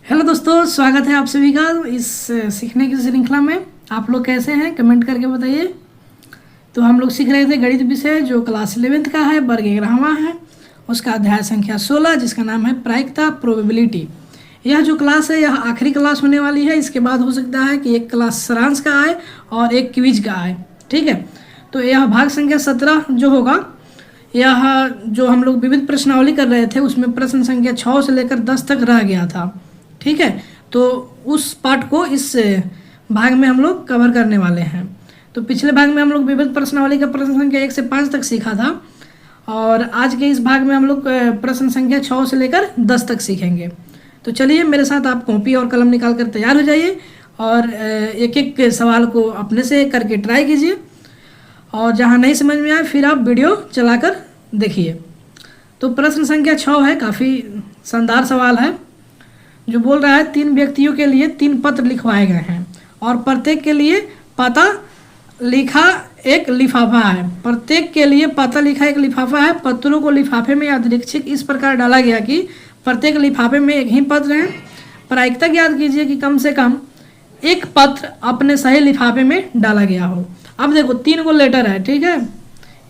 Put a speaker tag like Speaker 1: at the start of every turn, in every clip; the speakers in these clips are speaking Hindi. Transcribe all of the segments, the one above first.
Speaker 1: हेलो दोस्तों, स्वागत है आप सभी का इस सीखने की श्रृंखला में। आप लोग कैसे हैं कमेंट करके बताइए। तो हम लोग सीख रहे थे गणित विषय जो क्लास 11th का है, वर्ग 11वां है, उसका अध्याय संख्या 16 जिसका नाम है प्रायिकता प्रोबेबिलिटी। यह जो क्लास है यह आखिरी क्लास होने वाली है। इसके बाद हो सकता है कि एक क्लास सारांश का आए और एक क्विज का आए, ठीक है। तो यह भाग संख्या 17 जो होगा, यह जो हम लोग विविध प्रश्नावली कर रहे थे उसमें प्रश्न संख्या 6 से लेकर 10 तक रह गया था, ठीक है। तो उस पार्ट को इस भाग में हम लोग कवर करने वाले हैं। तो पिछले भाग में हम लोग विविध प्रश्नावली का प्रश्न संख्या 1 से 5 तक सीखा था और आज के इस भाग में हम लोग प्रश्न संख्या 6 से लेकर 10 तक सीखेंगे। तो चलिए मेरे साथ आप कॉपी और कलम निकाल कर तैयार हो जाइए और एक एक सवाल को अपने से करके ट्राई कीजिए और जहाँ नहीं समझ में आए फिर आप वीडियो चलाकर देखिए। तो प्रश्न संख्या 6 है, काफ़ी शानदार सवाल है जो बोल रहा है 3 व्यक्तियों के लिए 3 पत्र लिखवाए गए हैं और प्रत्येक के लिए पता लिखा एक लिफाफा है। प्रत्येक के लिए पता लिखा एक लिफाफा है। पत्रों को लिफाफे में यादृच्छिक इस प्रकार डाला गया कि प्रत्येक लिफाफे में एक ही पत्र है। प्रायिकता ज्ञात कीजिए कि कम से कम एक पत्र अपने सही लिफाफे में डाला गया हो। अब देखो 3 को लेटर है, ठीक है,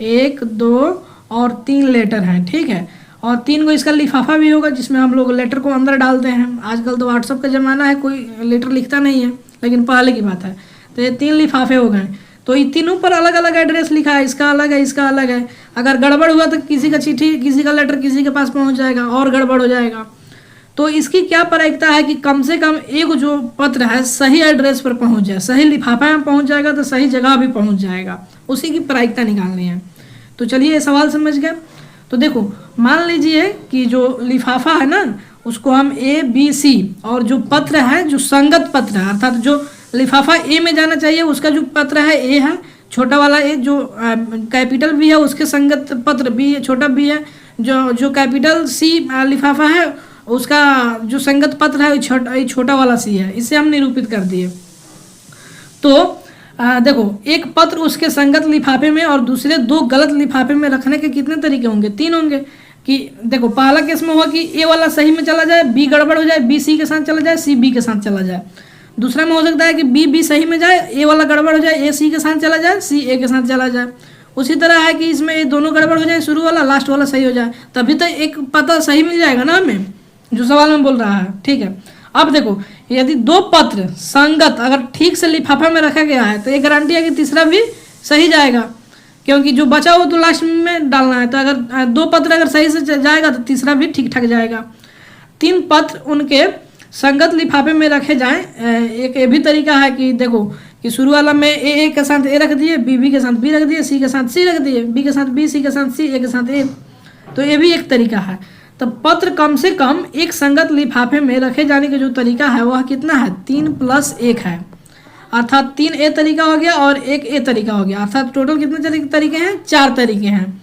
Speaker 1: 1 2 और 3 लेटर हैं, ठीक है, और 3 को इसका लिफाफा भी होगा जिसमें हम लोग लेटर को अंदर डालते हैं। आजकल तो व्हाट्सअप का ज़माना है, कोई लेटर लिखता नहीं है, लेकिन पहले की बात है। तो ये 3 लिफाफे हो गए। तो ये तीनों पर अलग अलग एड्रेस लिखा है, इसका अलग है, इसका अलग है। अगर गड़बड़ हुआ तो किसी का चिट्ठी, किसी का लेटर किसी के पास पहुंच जाएगा और गड़बड़ हो जाएगा। तो इसकी क्या प्रायिकता है कि कम से कम एक जो पत्र है सही एड्रेस पर पहुंच जाए, सही लिफाफा में पहुंच जाएगा तो सही जगह भी पहुंच जाएगा, उसी की प्रायिकता निकालनी है। तो चलिए ये सवाल समझ गए। तो देखो मान लीजिए कि जो लिफाफा है ना उसको हम A B C और जो पत्र है जो संगत पत्र है, अर्थात जो लिफाफा A में जाना चाहिए उसका जो पत्र है A है, छोटा वाला A, जो कैपिटल B है उसके संगत पत्र B है, छोटा B है, जो कैपिटल C लिफाफा है उसका जो संगत पत्र है छोटा वाला C है। इसे हम निरूपित कर दिए। तो देखो एक पत्र उसके संगत लिफाफे में और दूसरे 2 गलत लिफाफे में रखने के कितने तरीके होंगे? 3 होंगे। कि देखो पहला केस में हुआ कि ए वाला सही में चला जाए, बी गड़बड़ हो जाए, बी सी के साथ चला जाए, सी बी के साथ चला जाए। दूसरा में हो सकता है कि बी सही में जाए, ए वाला गड़बड़ हो जाए, ए सी के साथ चला जाए, सी ए के साथ चला जाए। उसी तरह है कि इसमें ये दोनों गड़बड़ हो जाए, शुरू वाला लास्ट वाला सही हो जाए, तभी तो एक पता सही मिल जाएगा ना हमें, जो सवाल में बोल रहा है, ठीक है। अब देखो यदि 2 पत्र संगत अगर ठीक से लिफाफा में रखा गया है तो ये गारंटी है कि तीसरा भी सही जाएगा, क्योंकि जो बचा हो तो लास्ट में डालना है। तो अगर 2 पत्र अगर सही से जाएगा तो तीसरा भी ठीक ठाक जाएगा। 3 पत्र उनके संगत लिफाफे में रखे जाएं। एक ये भी तरीका है कि देखो कि शुरू वाला में ए के साथ ए रख दिए, बी के साथ बी रख दिए, सी के साथ सी रख दिए, बी के साथ बी, सी के साथ सी, ए के साथ ए। तो ये भी एक तरीका है। तो पत्र कम से कम एक संगत लिफाफे में रखे जाने का जो तरीका है वह कितना है? 3 + 1 है, अर्थात 3 ए तरीका हो गया और 1 ए तरीका हो गया, अर्थात टोटल कितने तरीके हैं? 4 तरीके हैं।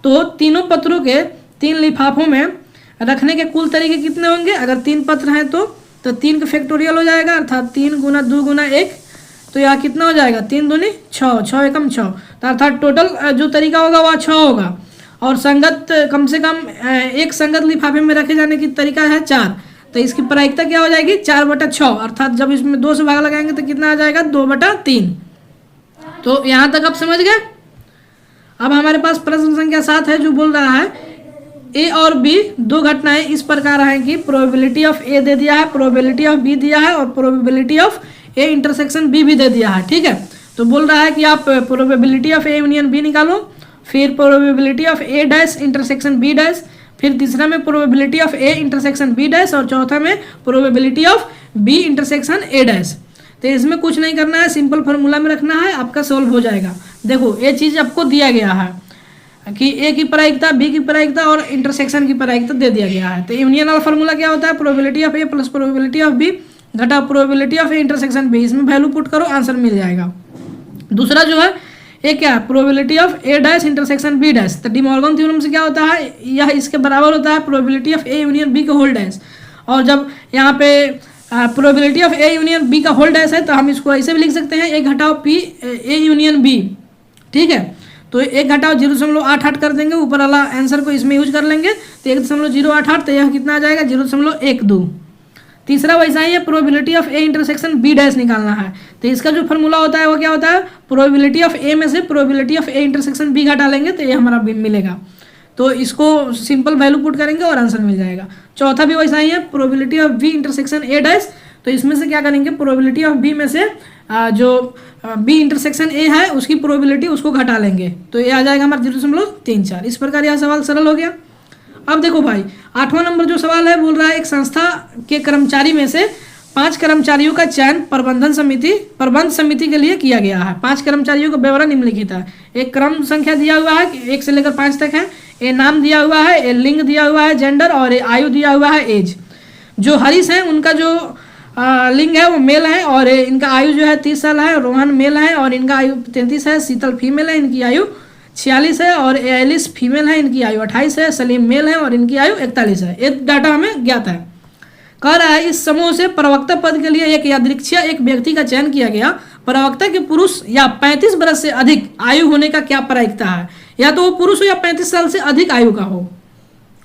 Speaker 1: तो तीनों पत्रों के 3 लिफाफों में रखने के कुल तरीके कितने होंगे? अगर 3 पत्र हैं तो 3 का फैक्टोरियल हो जाएगा, अर्थात 3 × 2 × 1, तो यहाँ कितना हो जाएगा? 3 दूनी 6, 6 एकम 6, तो अर्थात टोटल जो तरीका होगा वह 6 होगा। और संगत कम से कम एक संगत लिफाफे में रखे जाने की तरीका है 4। तो इसकी प्रायिकता क्या हो जाएगी? 4/6, अर्थात जब इसमें 2 से भाग लगाएंगे तो कितना आ जाएगा? 2/3। तो यहाँ तक आप समझ गए। अब हमारे पास प्रश्न संख्या 7 है जो बोल रहा है ए और बी 2 घटनाएं इस प्रकार हैं कि प्रोबेबिलिटी ऑफ ए दे दिया है, प्रोबेबिलिटी ऑफ बी दिया है और probability of A intersection B भी दे दिया है, ठीक है। तो बोल रहा है कि आप probability of A union B निकालो, फिर probability of A dash intersection B dash, फिर तीसरा में probability of A intersection B dash और चौथा में probability of B intersection A dash. तो इसमें कुछ नहीं करना है, सिंपल फार्मूला में रखना है, आपका सॉल्व हो जाएगा। देखो ये चीज़ आपको दिया गया है कि ए की प्रायिकता, बी की प्रायिकता और इंटरसेक्शन की प्रायिकता दे दिया गया है। तो यूनियन वाला फार्मूला क्या होता है? Probability of A plus probability of B घटा probability of A intersection B. इसमें वैल्यू पुट करो, आंसर मिल जाएगा। दूसरा जो है ये क्या है? Probability of A dash intersection B dash. तो डी मॉर्गन थ्योरम से क्या होता है? यह इसके बराबर होता है probability of A union B का होल डैश। और जब यहाँ पे probability of A union B का होल डैश है तो हम इसको ऐसे भी लिख सकते हैं, 1 घटाओ पी ए यूनियन बी, ठीक है। तो 1 घटाओ 0.88 कर देंगे, ऊपर वाला आंसर को इसमें यूज कर लेंगे तो 1.088, तो यह कितना आ जाएगा? 0.12। तीसरा वैसा ही है, probability of A intersection B dash निकालना है। तो इसका जो फॉर्मूला होता है वो क्या होता है, प्रोबेबिलिटी ऑफ ए में से probability of A intersection B घटा लेंगे तो ये हमारा बी मिलेगा। तो इसको सिंपल वैल्यू पुट करेंगे और आंसर मिल जाएगा। चौथा भी वैसा ही है, probability of B intersection A dash. तो इसमें से क्या करेंगे, प्रोबेबिलिटी ऑफ बी में से जो बी इंटरसेक्शन ए है उसकी प्रोबेबिलिटी उसको घटा लेंगे, तो ये आ जाएगा हमारा 0.34। इस प्रकार यह सवाल सरल हो गया। अब देखो भाई 8वां नंबर जो सवाल है बोल रहा है एक संस्था के कर्मचारी में से 5 कर्मचारियों का चयन प्रबंध समिति के लिए किया गया है। 5 कर्मचारियों का ब्यौरा निम्नलिखित है। एक क्रम संख्या दिया हुआ है 1 से लेकर 5 तक है, ए नाम दिया हुआ है, ए लिंग दिया हुआ है जेंडर, और ए आयु दिया हुआ है एज। जो हरीश है उनका जो लिंग है वो मेल है और इनका आयु जो है 30 साल है। रोहन मेल है और इनका आयु 33 है। शीतल फीमेल है, इनकी आयु 46 है। और एलिस फीमेल है, इनकी आयु 28 है। सलीम मेल है और इनकी आयु 41 है। ये डाटा हमें ज्ञात है। कह रहा है इस समूह से प्रवक्ता पद के लिए एक यादृच्छिक एक व्यक्ति का चयन किया गया। प्रवक्ता के पुरुष या 35 वर्ष से अधिक आयु होने का क्या प्रायिकता है। या तो वो पुरुष हो या 35 साल से अधिक आयु का हो,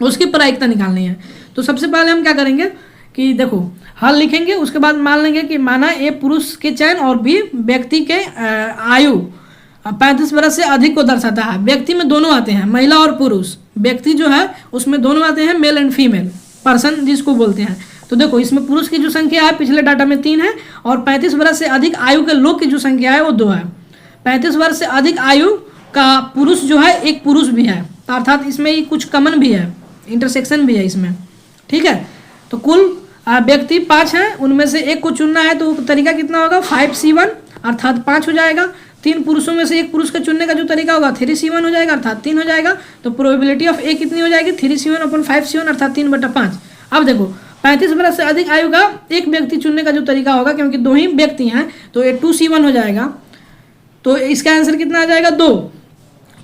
Speaker 1: उसकी प्रायिकता निकालनी है। तो सबसे पहले हम क्या करेंगे कि देखो हल लिखेंगे, उसके बाद मान लेंगे कि माना ए पुरुष के चयन और बी व्यक्ति के आयु 35 वर्ष से अधिक को दर्शाता है। व्यक्ति में दोनों आते हैं, महिला और पुरुष। व्यक्ति जो है उसमें दोनों आते हैं, मेल एंड फीमेल पर्सन जिसको बोलते हैं। तो देखो इसमें पुरुष की जो संख्या है पिछले डाटा में 3 है और 35 वर्ष से अधिक आयु के लोग की जो संख्या है वो 2 है। 35 वर्ष से अधिक आयु का पुरुष जो है एक पुरुष भी है, अर्थात इसमें ही कुछ कॉमन भी है, इंटरसेक्शन भी है इसमें। ठीक है, तो कुल व्यक्ति 5 हैं, उनमें से एक को चुनना है। तो तरीका कितना होगा 5C1 अर्थात 5 हो जाएगा। 3 पुरुषों में से एक पुरुष का चुनने का जो तरीका होगा 3C1 हो जाएगा अर्थात 3 हो जाएगा। तो प्रोबेबिलिटी ऑफ ए कितनी हो जाएगी 3C1 अपन 5C1 अर्थात 3/5। अब देखो 35 वर्ष से अधिक आयु का एक व्यक्ति चुनने का जो तरीका होगा, क्योंकि 2 ही व्यक्ति हैं तो ये 2C1 हो जाएगा। तो इसका आंसर कितना आ जाएगा 2।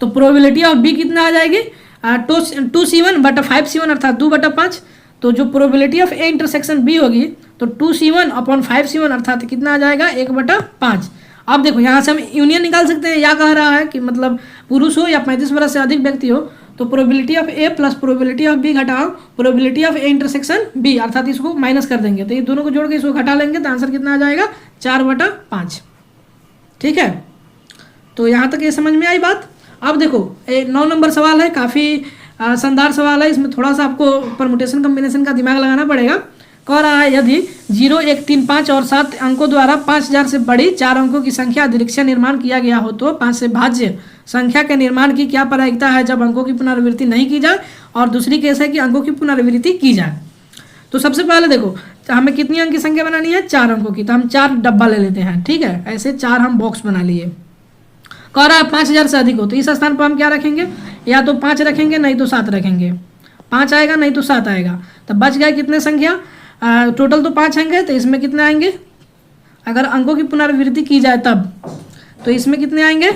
Speaker 1: तो प्रोबेबिलिटी ऑफ बी कितना आ जाएगी 2C1/5C1 अर्थात 2/5। तो जो probability of A intersection B होगी तो 2C1/5C1 अर्थात कितना आ जाएगा 1/5। अब देखो यहाँ से हम यूनियन निकाल सकते हैं। या कह रहा है कि मतलब पुरुष हो या 35 वर्ष से अधिक व्यक्ति हो, तो probability of A plus probability of B घटाओ probability of A intersection B अर्थात इसको माइनस कर देंगे। तो ये दोनों को जोड़ के इसको घटा लेंगे तो आंसर कितना आ जाएगा 4/5। ठीक है, तो यहाँ तक ये समझ में आई बात। अब देखो 9 नंबर सवाल है, काफ़ी शानदार सवाल है। इसमें थोड़ा सा आपको परमुटेशन कम्बिनेशन का दिमाग लगाना पड़ेगा। कह रहा है यदि 0, 1, 3, 5 और 7 अंकों द्वारा 5000 से बड़ी 4 अंकों की संख्या अतिरिक्त निर्माण किया गया हो तो 5 से भाज्य संख्या के निर्माण की क्या प्रायिकता है जब अंकों की पुनरावृत्ति नहीं की जाए। और दूसरी केस है कि अंकों की पुनरावृत्ति की जाए। तो सबसे पहले देखो हमें कितनी अंक की संख्या बनानी है 4 अंकों की, तो हम 4 डब्बा ले लेते हैं। ठीक है, ऐसे 4 हम बॉक्स बना लिए। कह रहा है 5000 से अधिक हो तो इस स्थान पर हम क्या रखेंगे, या तो 5 रखेंगे नहीं तो 7 रखेंगे। 5 आएगा नहीं तो 7 आएगा, तो बच गए कितने संख्या टोटल तो 5 आएंगे। तो इसमें कितने आएंगे अगर अंकों की पुनरावृत्ति की जाए तब, तो इसमें कितने आएंगे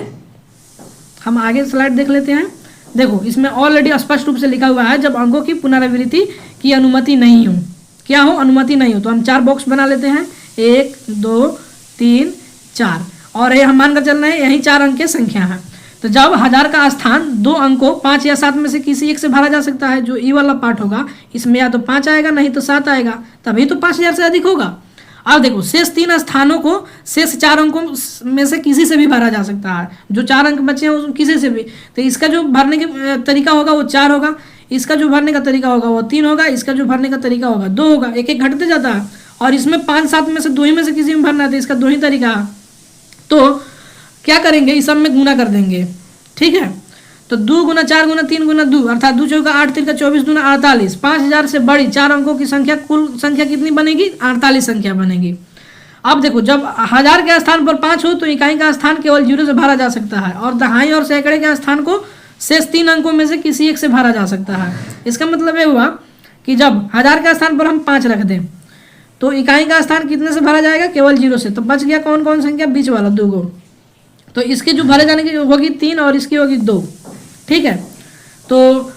Speaker 1: हम आगे स्लाइड देख लेते हैं। देखो इसमें ऑलरेडी स्पष्ट रूप से लिखा हुआ है जब अंकों की पुनरावृत्ति की अनुमति नहीं हो, क्या हो अनुमति नहीं हो। तो हम 4 बॉक्स बना लेते हैं 1, 2, 3, 4 और ये हम मानकर चल रहे हैं यही 4 अंक की संख्या है। तो जब 1000 का स्थान 2 अंकों 5 या 7 में से किसी एक से भरा जा सकता है, जो ई वाला पार्ट होगा इसमें या तो 5 आएगा नहीं तो 7 आएगा, तभी तो 5000 से अधिक होगा। अब देखो शेष 3 स्थानों को शेष 4 अंकों में से किसी से भी भरा जा सकता है। जो 4 अंक बचे हैं उस किसी से भी, तो इसका जो भरने का तरीका होगा वो 4 होगा, इसका जो भरने का तरीका होगा वो 3 होगा, इसका जो भरने का तरीका होगा 2 होगा। एक एक घटते जाता है और इसमें 5, 7 में से 2 ही में से किसी में भरना है तो इसका 2 ही तरीका है। तो क्या करेंगे इस सब में गुना कर देंगे। ठीक है, तो 2 गुना 4 गुना 3 गुना 2 अर्थात 2 चौका 8 3 का 24 दूना 48। 5000 से बड़ी 4 अंकों की संख्या कुल संख्या कितनी बनेगी 48 संख्या बनेगी। अब देखो जब 1000 के स्थान पर 5 हो तो इकाई का स्थान केवल 0 से भरा जा सकता है और दहाई और सैकड़े के स्थान को शेष 3 अंकों में से किसी एक से भरा जा सकता है। इसका मतलब ये हुआ कि जब 1000 के स्थान पर हम 5 रख दें तो इकाई का स्थान कितने से भरा जाएगा केवल 0 से। तो बच गया कौन कौन संख्या बीच वाला 2 गो, तो इसके जो भरे जाने की होगी 3 और इसकी होगी 2। ठीक है, तो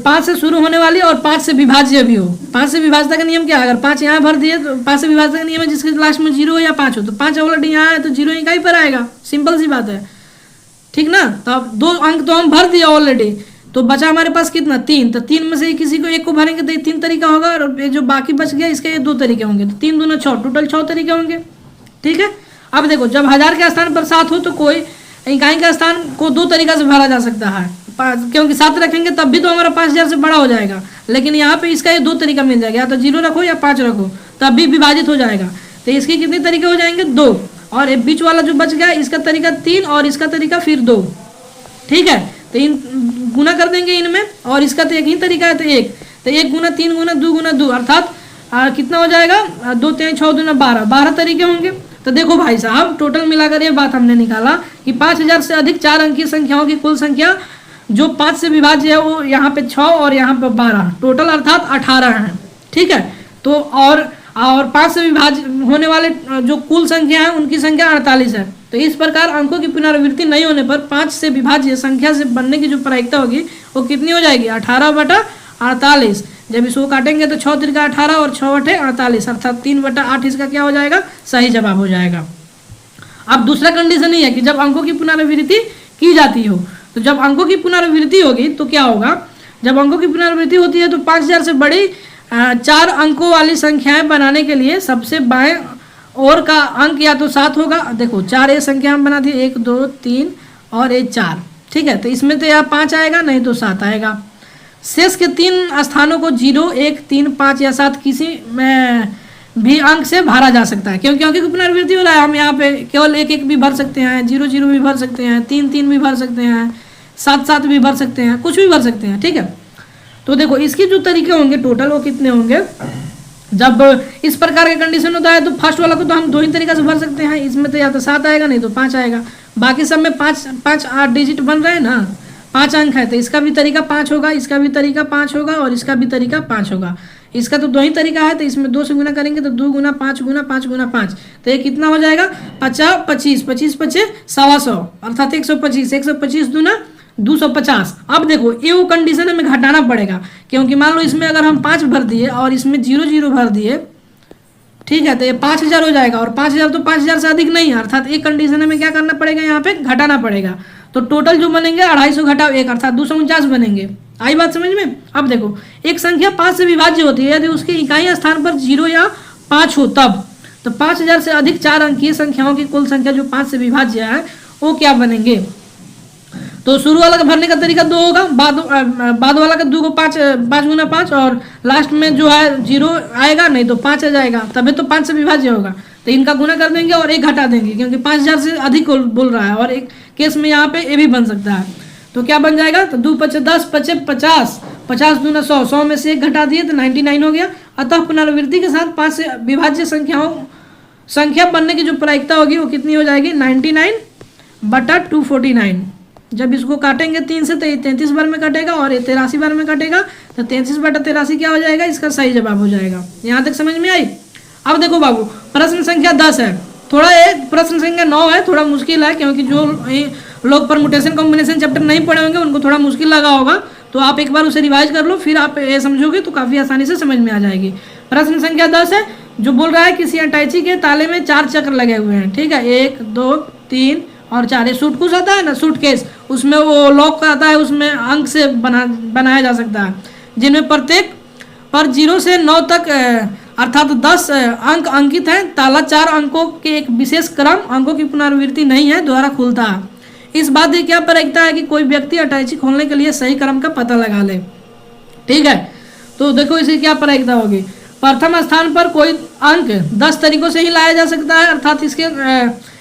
Speaker 1: 5 से शुरू होने वाली और 5 से विभाज्य भी हो। 5 से विभाज्यता का नियम क्या है, अगर 5 यहाँ भर दिए तो 5 से विभाज्यता का नियम है जिसके लास्ट में 0 हो या 5 हो, तो 5 ऑलरेडी यहाँ है तो 0 इकाई पर आएगा, सिंपल सी बात है। ठीक ना, तो अब 2 अंक तो हम भर दिए ऑलरेडी, तो बचा हमारे पास कितना 3, तो 3 में से किसी को एक को भरेंगे तो ये 3 तरीका होगा, और ये जो बाकी बच गया इसके 2 तरीके होंगे, तो 3 दूना 6, टोटल 6 तरीके होंगे। ठीक है, अब देखो जब 1000 के स्थान पर 7 हो तो कोई इकाई का स्थान को 2 तरीका से भरा जा सकता है, क्योंकि 7 रखेंगे तब भी तो हमारा 5000 से बड़ा हो जाएगा, लेकिन यहाँ पे इसका ये 2 तरीका मिल जाएगा, या तो 0 रखो या 5 रखो, तब भी विभाजित हो जाएगा। तो इसके कितने तरीके हो जाएंगे 2, और ये बीच वाला जो बच गया इसका तरीका 3 और इसका तरीका फिर 2। ठीक है, तो इन गुना कर देंगे इनमें, और इसका तो एक ही तरीका है तो 1, तो 1 गुना 3 गुना 2 गुना 2 अर्थात कितना हो जाएगा 2 3 6 दूना 12, 12 तरीके होंगे। तो देखो भाई साहब टोटल मिलाकर ये बात हमने निकाला कि 5000 से अधिक 4 अंकीय संख्याओं की कुल संख्या जो 5 से विभाज्य है वो यहाँ पे 6 और यहाँ पे 12, टोटल अर्थात 18 है। ठीक है, तो और 5 से विभाज्य होने वाले जो कुल संख्या है उनकी संख्या 48 है। तो इस प्रकार अंकों की पुनरावृत्ति नहीं होने पर 5 से विभाज्य संख्या से बनने की जो प्रायिकता होगी वो कितनी हो जाएगी 18/48। जब इसको काटेंगे तो 6 तिरका 18 और 6/48 अर्थात 3/8 इसका क्या हो जाएगा सही जवाब हो जाएगा। अब दूसरा कंडीशन ये है कि जब अंकों की पुनरावृत्ति की जाती हो, तो जब अंकों की पुनरावृत्ति होगी तो क्या होगा, जब अंकों की पुनरावृत्ति होती है तो 5000 से बड़ी 4 अंकों वाली संख्याएं बनाने के लिए सबसे बाएं ओर का अंक या तो 7 होगा। देखो 4 ये संख्या हम बना दी 1 2 3 और ये 4। ठीक है, तो इसमें तो या 5 आएगा नहीं तो 7 आएगा। शेष के 3 स्थानों को 0 1 3 5 या 7 किसी में भी अंक से भरा जा सकता है, क्योंकि अंक की पुनरावृत्ति हो रहा है। हम यहाँ पे केवल 1 1 भी भर सकते हैं, 0 0 भी भर सकते हैं, 3 3 भी भर सकते हैं, 7 7 भी भर सकते हैं, कुछ भी भर सकते हैं। ठीक है, तो देखो इसके जो तरीके होंगे टोटल वो कितने होंगे। जब इस प्रकार का कंडीशन होता है तो फर्स्ट वाला को तो हम 2 ही तरीका से भर सकते हैं, इसमें तो या तो 7 आएगा नहीं तो 5 आएगा। बाकी सब में 5 5 8 डिजिट बन रहे हैं ना, 5 अंक है, तो इसका भी तरीका 5 होगा, इसका भी तरीका 5 होगा और इसका भी तरीका 5 होगा। इसका तो 2 ही तरीका है, तो इसमें 2 से गुना करेंगे तो 2 गुना 5 गुना 5 गुना 5, तो ये कितना हो जाएगा 50 25 25 25 125 अर्थात 125 125 दूना 250। अब देखो ये वो कंडीशन हमें घटाना पड़ेगा, क्योंकि मान लो इसमें अगर हम 5 भर दिए और इसमें 0 0 भर दिए, ठीक है, तो ये 5000 हो जाएगा, और 5000 तो 5000 से अधिक नहीं है, अर्थात एक कंडीशन हमें क्या करना पड़ेगा यहाँ पे घटाना पड़ेगा। तो टोटल जो बनेंगे 250 घटाओ 1 अर्थात 249 बनेंगे। आई बात समझ में। अब देखो एक संख्या 5 से विभाज्य होती है यदि उसके इकाई स्थान पर 0 या 5 हो तब, तो 5000 से अधिक 4 अंकीय संख्याओं की कुल संख्या जो 5 से विभाज्य है वो क्या बनेंगे। तो शुरू वाला का भरने का तरीका 2 होगा, बाद वाला का 2 को 5 5 गुना 5 और लास्ट में जो है 0 आएगा नहीं तो 5 आ जाएगा, तभी तो 5 से विभाज्य होगा। तो इनका गुना कर देंगे और 1 घटा देंगे, क्योंकि 5000 से अधिक बोल रहा है और एक केस में यहाँ पे ये भी बन सकता है। तो क्या बन जाएगा, तो 2 5 10 5 50 50 दूना 100 100 में से 1 घटा दिए तो 99 हो गया। अतः पुनरावृत्ति के साथ 5 से विभाज्य संख्या बनने की जो प्रायिकता होगी वो कितनी हो जाएगी 99/249। जब इसको काटेंगे 3 से तो ये 33 बार में कटेगा और ये 83 बार में कटेगा, तो 33/83 क्या हो जाएगा, इसका सही जवाब हो जाएगा। यहाँ तक समझ में आई। अब देखो बाबू प्रश्न संख्या 10 है, थोड़ा ये प्रश्न संख्या 9 है, थोड़ा मुश्किल है, क्योंकि जो लोग परमुटेशन कॉम्बिनेशन चैप्टर नहीं पढ़े होंगे उनको थोड़ा मुश्किल लगा होगा, तो आप एक बार उसे रिवाइज कर लो, फिर आप ये समझोगे तो काफ़ी आसानी से समझ में आ जाएगी। प्रश्न संख्या 10 है, जो बोल रहा है किसी अटैची के ताले में 4 चक्र लगे हुए हैं। ठीक है, 1 2 3 और 4। ये सूटकेस आता है ना, सूटकेस, उसमें वो लॉक आता है, उसमें अंक से बनाया जा सकता है, जिनमें प्रत्येक पर 0 से 9 तक अर्थात 10 अंक अंकित हैं। ताला 4 अंकों के एक विशेष क्रम अंकों की पुनरावृत्ति नहीं है द्वारा खुलता है। इस बात की क्या प्रायिकता है कि कोई व्यक्ति अटैची खोलने के लिए सही क्रम का पता लगा ले। ठीक है, तो देखो इसे क्या प्रायिकता होगी। प्रथम स्थान पर कोई अंक 10 तरीकों से ही लाया जा सकता है, अर्थात इसके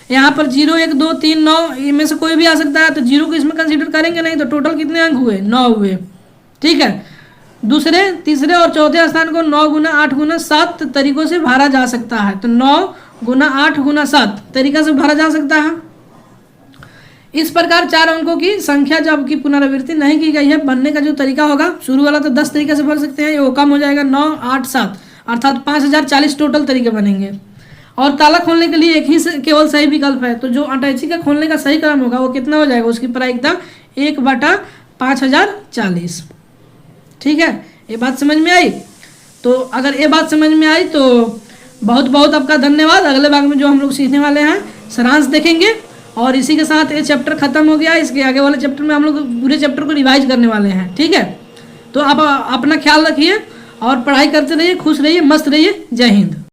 Speaker 1: यहाँ पर 0 1 2 3 9 इनमें से कोई भी आ सकता है, तो 0 को इसमें कंसीडर करेंगे नहीं, तो टोटल कितने अंक हुए 9 हुए। ठीक है, दूसरे तीसरे और चौथे स्थान को 9 गुना 8 गुना 7 तरीकों से भरा जा सकता है, तो 9 गुना 8 गुना 7 तरीका से भरा जा सकता है। इस प्रकार 4 अंकों की संख्या जब की पुनरावृत्ति नहीं की गई है बनने का जो तरीका होगा, शुरू वाला तो 10 तरीके से भर सकते हैं, ये वो कम हो जाएगा 9 8 7 अर्थात 5040 टोटल तरीके बनेंगे। और ताला खोलने के लिए एक ही केवल सही विकल्प है, तो जो अटैची का खोलने का सही क्रम होगा वो कितना हो जाएगा, उसकी प्रायिकता 1/5040। ठीक है, ये बात समझ में आई। तो अगर ये बात समझ में आई तो बहुत बहुत आपका धन्यवाद। अगले भाग में जो हम लोग सीखने वाले हैं सारांश देखेंगे, और इसी के साथ ये चैप्टर खत्म हो गया। इसके आगे वाले चैप्टर में हम लोग पूरे चैप्टर को रिवाइज करने वाले हैं, ठीक है। तो आप अपना ख्याल रखिए और पढ़ाई करते रहिए, खुश रहिए, मस्त रहिए। जय हिंद।